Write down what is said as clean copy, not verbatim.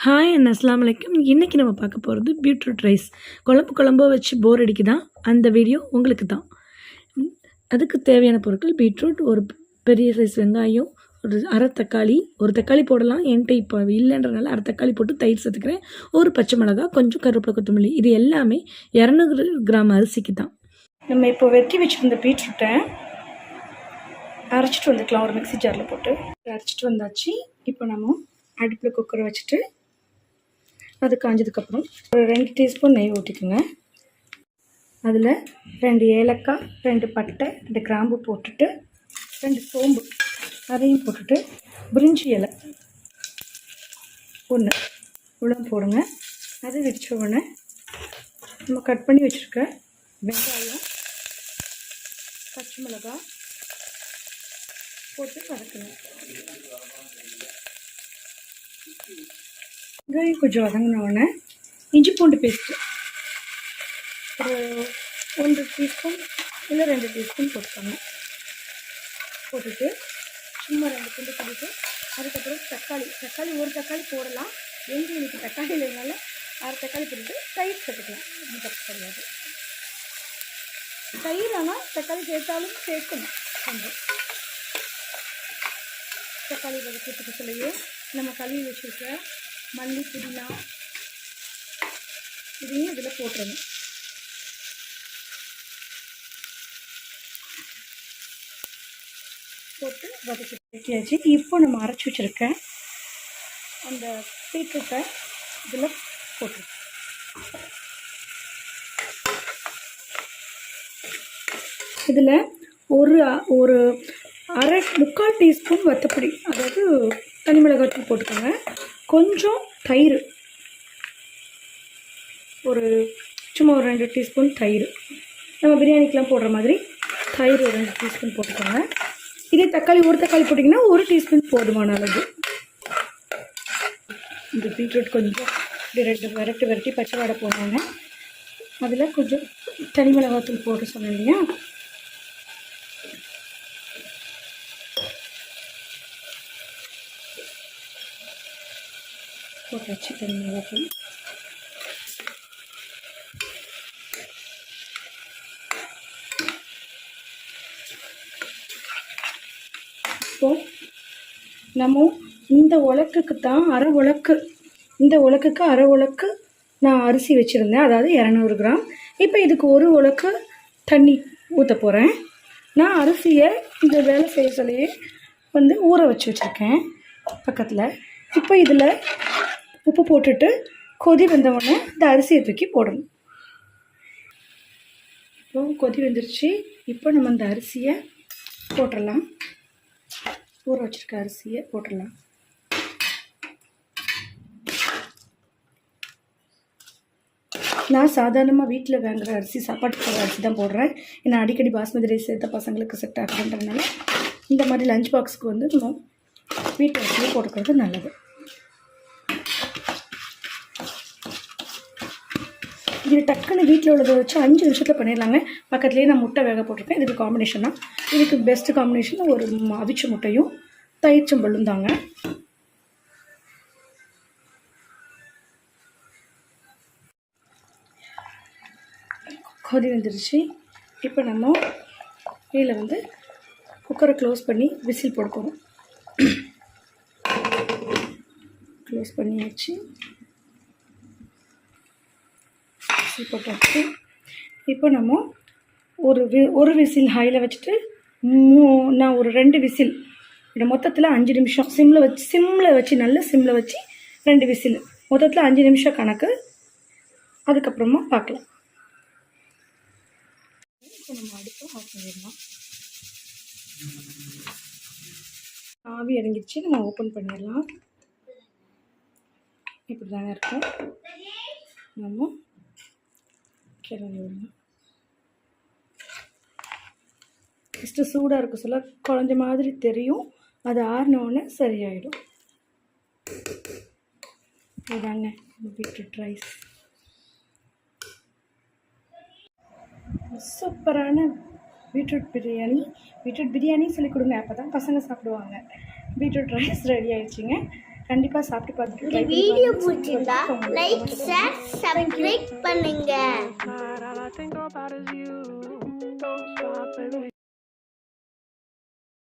Hi and அஸ்ஸலாமு அலைக்கும். இன்றைக்கி நம்ம பார்க்க போகிறது பீட்ரூட் ரைஸ். குழம்போ வச்சு போர் அடிக்குதா, அந்த வீடியோ உங்களுக்கு தான். அதுக்கு தேவையான பொருட்கள் பீட்ரூட், ஒரு பெரிய சைஸ் வெங்காயம், ஒரு அரை தக்காளி, ஒரு தக்காளி போடலாம், என்கிட்ட இப்போ இல்லைன்றனால அரை தக்காளி போட்டு தயிர் சேர்த்துக்கிறேன், ஒரு பச்சை மிளகா, கொஞ்சம் கருவேப்பிலை, கொத்தமல்லி. இது எல்லாமே 200 கிராம் அரிசிக்கு தான். நம்ம இப்போ வெட்டி வச்சுருந்த பீட்ரூட்டை அரைச்சிட்டு வந்துக்கலாம். ஒரு மிக்ஸி ஜாரில் போட்டு அரைச்சிட்டு வந்தாச்சு. இப்போ நம்ம அடுப்பில் குக்கரை வச்சுட்டு அது காஞ்சதுக்கப்புறம் ஒரு 2 டீஸ்பூன் நெய் ஊற்றிக்குங்க. அதில் 2 ஏலக்காய், 2 பட்டை, 2 கிராம்பு போட்டுட்டு 2 சோம்பு அதையும் போட்டுட்டு பிரிஞ்சி இலை 1 உளுந்து போடுங்க. அது வெடிச்ச உடனே நம்ம கட் பண்ணி வச்சுருக்க வெங்காயம், பச்சை மிளகாய் போட்டு வதக்குங்க. வெங்காயம் கொஞ்சம் வதங்கினோடனே இஞ்சி பூண்டு பேஸ்ட்டு ஒரு 1 டீஸ்பூன் இல்லை 2 டீஸ்பூன் போட்டுக்கோங்க. போட்டுட்டு சும்மா 2 துண்டு போட்டுட்டு அதுக்கப்புறம் தக்காளி ஒரு தக்காளி போடலாம். எனக்கு தக்காளி இல்லைனால அரை தக்காளி போட்டுட்டு தயிர் சேர்த்துக்கலாம். தப்பு கிடையாது. தயிர் ஆனால் தக்காளி சேர்த்தாலும் சேர்க்கணும். கொஞ்சம் தக்காளி வதக்கிறதுக்கு சொல்லியே நம்ம கழுவி வச்சுருக்க மல்லி, புதினா இதையும் இதில் போட்டுறணும். போட்டு வதக்கியாச்சு. இப்போ நம்ம அரைச்சி வச்சுருக்க அந்த பீட்ரூட்டை இதில் போட்டுருக்கோம். இதில் ஒரு முக்கால் டீஸ்பூன் வத்தப்பொடி, அதாவது தனி மிளகாய்த்தூள் போட்டுக்கோங்க. கொஞ்சம் தயிர், சும்மா ஒரு 2 டீஸ்பூன் தயிர், நம்ம பிரியாணிக்கெலாம் போடுற மாதிரி தயிர் ஒரு 2 டீஸ்பூன் போட்டுக்கோங்க. இதே ஒரு தக்காளி போட்டிங்கன்னா 1 டீஸ்பூன் போதுமான அளவு. இந்த பீட்ரூட் கொஞ்சம் விரட்டி பச்சை வாடை போடுவாங்க. அதில் கொஞ்சம் தனி மிளகாய்த்தூள் போட்டு சொன்னீங்க. போட்டாச்சு தனி மிளகாய்த்தூள். இப்போ நம்ம இந்த உலக்குக்கு தான் இந்த உலக்குக்கு அரை உலக்கு நான் அரிசி வச்சுருந்தேன், அதாவது 200 கிராம். இப்போ இதுக்கு ஒரு உலக்கு தண்ணி ஊற்ற போகிறேன். நான் அரிசியை இந்த வேலை செய்ய சொல்லியே ஊற வச்சுருக்கேன் பக்கத்தில். இப்போ இதில் உப்பு போட்டுட்டு கொதி வந்தவுடனே இந்த அரிசியை தூக்கி போடணும். இப்போ கொதி வந்துருச்சு. இப்போ நம்ம இந்த அரிசியை போட்டுடலாம். ஊற வச்சுருக்க அரிசியை போட்டுடலாம். நான் சாதாரணமாக வீட்டில் வாங்குகிற சாப்பாட்டுக்கு அரிசி தான் போடுறேன். ஏன்னா அடிக்கடி பாஸ்மதி ரைஸ் சேர்த்த பசங்களுக்கு செட் ஆகுன்றதுனால இந்த மாதிரி லஞ்ச் பாக்ஸுக்கு நம்ம வீட்டு அரிசியை போட்டுக்கிறது நல்லது. இது டக்குன்னு வீட்டில் உள்ளதை வச்சு 5 நிமிஷத்தில் பண்ணிடலாங்க. பக்கத்துலேயே நான் முட்டை வேக போட்டிருக்கேன். இதுக்கு காம்பினேஷனாக இதுக்கு பெஸ்ட்டு காம்பினேஷனாக ஒரு அவிச்ச முட்டையும் தயிர் சம்பளும் தாங்க. கொதி வந்துருச்சு. இப்போ நம்ம இதில் குக்கரை க்ளோஸ் பண்ணி விசில் போட போகிறோம். க்ளோஸ் பண்ணியாச்சு. போட்டாச்சு. இப்போ நம்ம ஒரு விசில் ஹையில் வச்சுட்டு நான் ஒரு 2 விசில் மொத்தத்தில் 5 நிமிஷம் சிம்மில் வச்சு நல்ல சிம்மில் வச்சு 2 விசில் மொத்தத்தில் 5 நிமிஷம் கணக்கு. அதுக்கப்புறமா பார்க்கலாம். இப்போ நம்ம அடுப்பு ஆஃப் பண்ணிடலாம். ஆவி இறங்கிடுச்சு. நம்ம ஓப்பன் பண்ணிடலாம். இப்படி தாங்க இருக்கும். நம்ம கிளம்பி விடலாம். ஃபஸ்ட்டு சூடாக இருக்க சொல்ல குழஞ்ச மாதிரி தெரியும். அது ஆறினோடனே சரியாயிடும். இதாங்க பீட்ரூட் ரைஸ். சூப்பரான பீட்ரூட் பிரியாணி சொல்லி கொடுங்க, அப்போ தான் பசங்க சாப்பிடுவாங்க. பீட்ரூட் ரைஸ் ரெடி ஆயிடுச்சுங்க. கண்டிப்பாக சாப்பிட்டு பார்த்துட்டு இந்த வீடியோ பிடிச்சிருந்தா லைக் ஷேர் சப்ஸ்கிரைப் பண்ணுங்க. All I think about is you. Don't stop, baby.